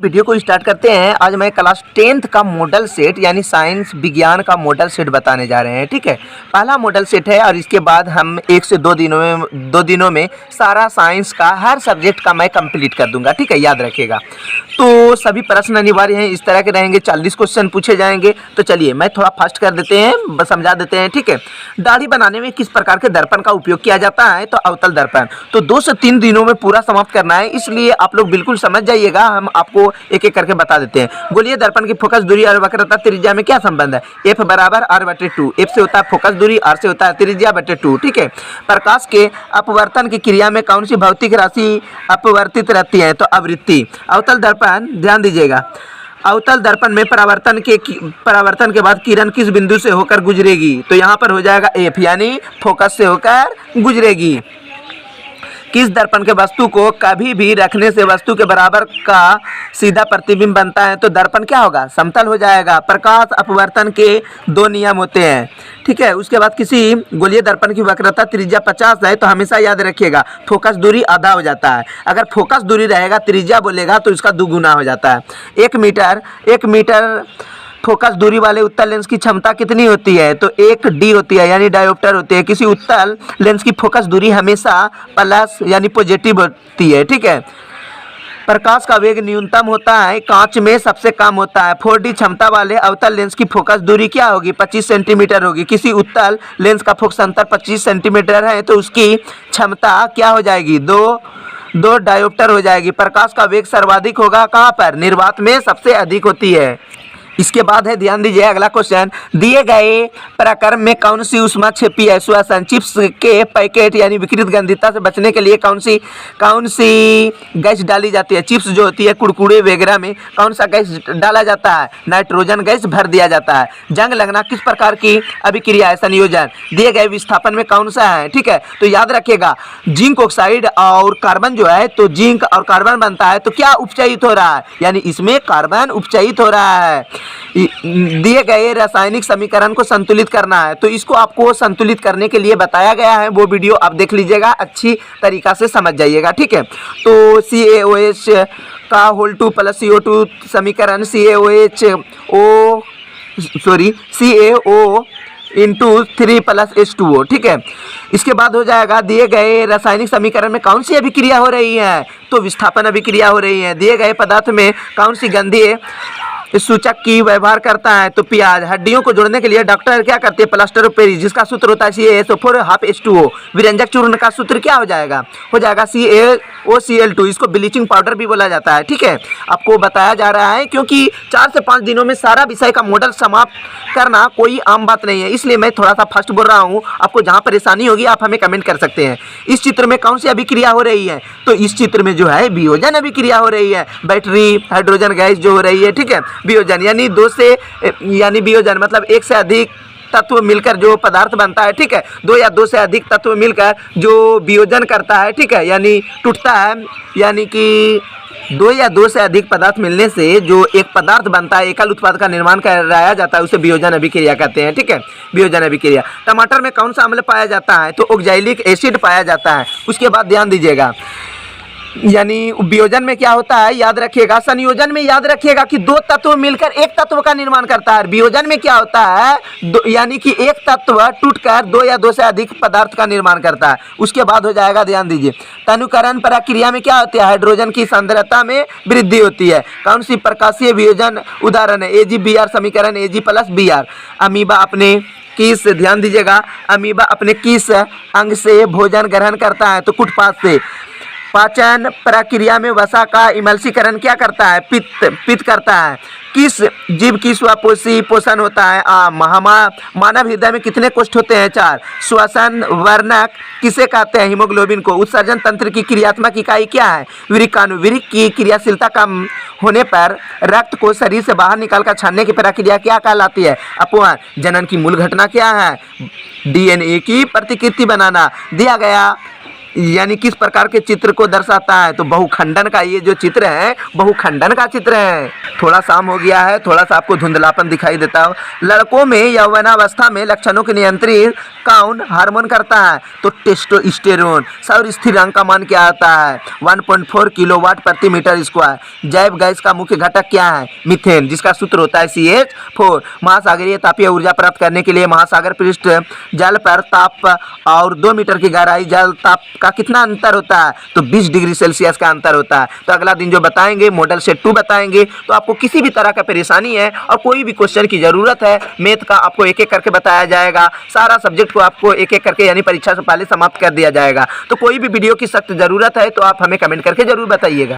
Video को start करते हैं। आज मैं क्लास 10th का मॉडल सेट यानी साइंस विज्ञान का मॉडल सेट बताने जा रहे हैं। ठीक है, पहला मॉडल सेट है और इसके बाद हम 1 से 2 दिनों में सारा साइंस का हर सब्जेक्ट का मैं कंप्लीट कर दूंगा। ठीक है, याद रखिएगा। तो सभी प्रश्न अनिवार्य हैं, इस तरह के रहेंगे। 40 क्वेश्चन पूछे जाएंगे। तो चलिए मैं थोड़ा फास्ट कर देते हैं, समझा देते हैं। ठीक है, दाढ़ी बनाने में किस प्रकार के दर्पण का उपयोग किया जाता है? तो अवतल दर्पण। तो 2 से 3 दिनों में पूरा समाप्त करना है, इसलिए आप लोग बिल्कुल समझ जाइएगा। हम आपको एक एक करके बता देते हैं। गोलीय दर्पण की फोकस दूरी और वक्रता त्रिज्या में क्या संबंध है? F बराबर R/2। F से होता है फोकस दूरी, R से होता है त्रिज्या/2। ठीक है, प्रकाश के अपवर्तन की क्रिया में कौन सी भौतिक राशि अपवर्तित रहती है? तो आवृत्ति। अवतल दर्पण, ध्यान दीजिएगा, अवतल दर्पण में परावर्तन के बाद किरण किस बिंदु से होकर गुजरेगी? तो यहाँ पर हो जाएगा F, यानी फोकस से होकर गुजरेगी। किस दर्पण के वस्तु को कभी भी रखने से वस्तु के बराबर का सीधा प्रतिबिंब बनता है? तो दर्पण क्या होगा? समतल हो जाएगा। प्रकाश अपवर्तन के 2 नियम होते हैं। ठीक है, उसके बाद किसी गोलीय दर्पण की वक्रता त्रिज्या 50 है, तो हमेशा याद रखिएगा फोकस दूरी आधा हो जाता है। अगर फोकस दूरी रहेगा, त्रिज्या बोलेगा तो इसका दुगुना हो जाता है। 1 मीटर फोकस दूरी वाले उत्तल लेंस की क्षमता कितनी होती है? तो 1d होती है, यानी डायोप्टर होती है। किसी उत्तल लेंस की फोकस दूरी हमेशा प्लस यानी पॉजिटिव होती है। ठीक है, प्रकाश का वेग न्यूनतम होता है, कांच में सबसे कम होता है। 4d क्षमता वाले अवतल लेंस की फोकस दूरी क्या होगी? 25 सेंटीमीटर होगी। किसी उत्तल लेंस का फोकस अंतर 25 सेंटीमीटर है, तो उसकी क्षमता क्या हो जाएगी? 2 डायोप्टर हो जाएगी। प्रकाश का वेग सर्वाधिक होगा कहाँ पर? निर्वात में सबसे अधिक होती है। इसके बाद है, ध्यान दीजिए, अगला क्वेश्चन, दिए गए प्रक्रम में कौन सी ऊष्मा छिपी है? श्वसन। चिप्स के पैकेट यानी विकृत गंधिता से बचने के लिए कौन सी गैस डाली जाती है? चिप्स जो होती है, कुरकुरे वगैरह में कौन सा गैस डाला जाता है? नाइट्रोजन गैस भर दिया जाता है। जंग लगना किस प्रकार की अभिक्रिया है? संयोजन। दिए गए विस्थापन में कौन सा है? ठीक है, तो याद रखिएगा, जिंक ऑक्साइड और कार्बन जो है, तो जिंक और कार्बन बनता है, तो क्या उपचयित हो रहा है? यानी इसमें कार्बन उपचयित हो रहा है। दिए गए रासायनिक समीकरण को संतुलित करना है, तो इसको आपको संतुलित करने के लिए बताया गया है। वो वीडियो आप देख लीजिएगा, अच्छी तरीका से समझ जाइएगा। ठीक है, तो CaOH का होल 2 प्लस CO2 समीकरण CaO इंटू 3 प्लस H2O। ठीक है, इसके बाद हो जाएगा, दिए गए रासायनिक समीकरण में कौन सी अभिक्रिया हो रही है? तो विस्थापन अभिक्रिया हो रही है। दिए गए पदार्थ में कौन सी गंधीय सूचक की व्यवहार करता है? तो प्याज। हड्डियों को जोड़ने के लिए डॉक्टर क्या करते हैं? प्लास्टर ऑफ पेरिस, जिसका सूत्र होता है CaSO4 हाफ H2O। विरंजक चूर्ण का सूत्र क्या हो जाएगा? CaOCl2। इसको ब्लीचिंग पाउडर भी बोला जाता है। ठीक है, आपको बताया जा रहा है, क्योंकि 4 से 5 दिनों में सारा विषय का मॉडल समाप्त करना कोई आम बात नहीं है, इसलिए मैं थोड़ा सा फास्ट बोल रहा हूँ। आपको जहाँ परेशानी होगी आप हमें कमेंट कर सकते हैं। इस चित्र में कौन सी अभिक्रिया हो रही है? तो इस चित्र में जो है वियोजन अभिक्रिया हो रही है। बैटरी हाइड्रोजन गैस जो हो रही है, ठीक है, वियोजन यानी वियोजन मतलब 1 से अधिक तत्व मिलकर जो पदार्थ बनता है। ठीक है, 2 या 2 से अधिक तत्व मिलकर जो वियोजन करता है, ठीक है, यानी टूटता है, यानी कि 2 या 2 से अधिक पदार्थ मिलने से जो एक पदार्थ बनता है, एकल उत्पाद का निर्माण कराया जाता है, उसे वियोजन अभिक्रिया कहते हैं। ठीक है, वियोजन अभिक्रिया। टमाटर में कौन सा अम्ल पाया जाता है? तो ऑक्सैलिक एसिड पाया जाता है। उसके बाद ध्यान दीजिएगा, यानी वियोजन में क्या होता है? याद रखिएगा, संयोजन में याद रखिएगा कि 2 तत्व मिलकर एक तत्व का निर्माण करता है। वियोजन में क्या होता है? यानी कि एक तत्व टूटकर 2 या 2 से अधिक पदार्थ का निर्माण करता है। उसके बाद हो जाएगा, ध्यान दीजिए, तनुकरण प्रक्रिया में क्या होता है? हाइड्रोजन की सांद्रता में वृद्धि होती है। कौन सी प्रकाशीय वियोजन उदाहरण है? AgBr समीकरण Ag + Br। अमीबा अपने किस, ध्यान दीजिएगा, अमीबा अपने किस अंग से भोजन ग्रहण करता है? तो कुटपाथ से। पाचन प्रक्रिया में वसा का इमल्सीकरण क्या करता है? पित्त करता है। किस जीव की स्वापोषी पोषण होता है? मानव हृदय में कितने कोष्ठ होते हैं? 4। श्वसन वर्णक किसे कहते हैं? हीमोग्लोबिन को। उत्सर्जन तंत्र की क्रियात्मक इकाई क्या है? वृक्काणु। वृक्क की क्रियाशीलता कम होने पर रक्त को शरीर से बाहर निकालकर छानने की प्रक्रिया क्या कहलाती है? अपवाहन। जनन की मूल घटना क्या है? DNA की प्रतिकृति बनाना। दिया गया यानी किस प्रकार के चित्र को दर्शाता है? तो बहुखंडन का ये जो चित्र है बहुखंडन का चित्र है। थोड़ा शाम हो गया है, थोड़ा सा आपको धुंधलापन दिखाई देता हो। लड़कों में यौवनावस्था में लक्षणों को नियंत्रित कौन हार्मोन करता है? तो टेस्टोस्टेरोन। सौर स्थिरांक का मान क्या आता है? 1.4 किलोवाट प्रति मीटर स्क्वायर। जैव गैस का मुख्य घटक क्या है? मीथेन, जिसका सूत्र होता है CH4। महासागरीय तापीय ऊर्जा प्राप्त करने के लिए महासागर पृष्ठ जल पर ताप और 2 मीटर की गहराई जल ताप का कितना अंतर होता है? तो 20 डिग्री सेल्सियस का अंतर होता है। तो अगला दिन जो बताएंगे मॉडल सेट 2 बताएंगे। तो आपको किसी भी तरह का परेशानी है और कोई भी क्वेश्चन की ज़रूरत है मैथ का, आपको एक एक करके बताया जाएगा। सारा सब्जेक्ट को आपको एक एक करके यानी परीक्षा से पहले समाप्त कर दिया जाएगा। तो कोई भी वीडियो की सख्त ज़रूरत है तो आप हमें कमेंट करके ज़रूर बताइएगा।